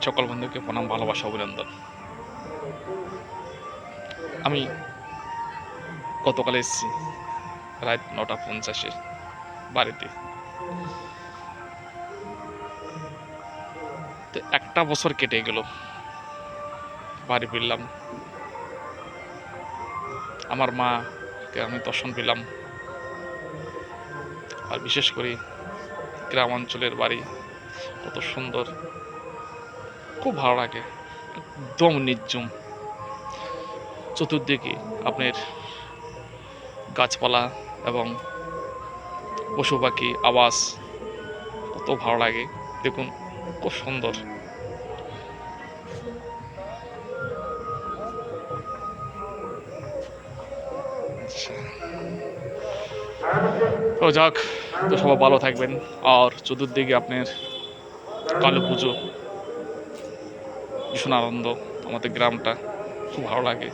সকল বন্ধুকে প্রণাম, ভালোবাসা, অভিনন্দন। আমি গতকাল এসেছি রাত ৯:৫০-এ বাড়িতে। তো একটা বছর কেটে গেল, বাড়ি ফিরলাম। আমার মাকে আমি দর্শন পেলাম। আর বিশেষ করে গ্রাম অঞ্চলের বাড়ি কত সুন্দর, খুব ভালো লাগে। একদম নির্জম, চতুর্দিকে আপনার গাছপালা এবং পশু পাখি আওয়াজ, কত ভালো লাগে। দেখুন, খুব সুন্দর। তো যাক, তো সবাই ভালো থাকবেন। আর চতুর্দিকে আপনার কালী পুজো, ভীষণ আনন্দ। আমাদের গ্রামটা খুব ভালো লাগে।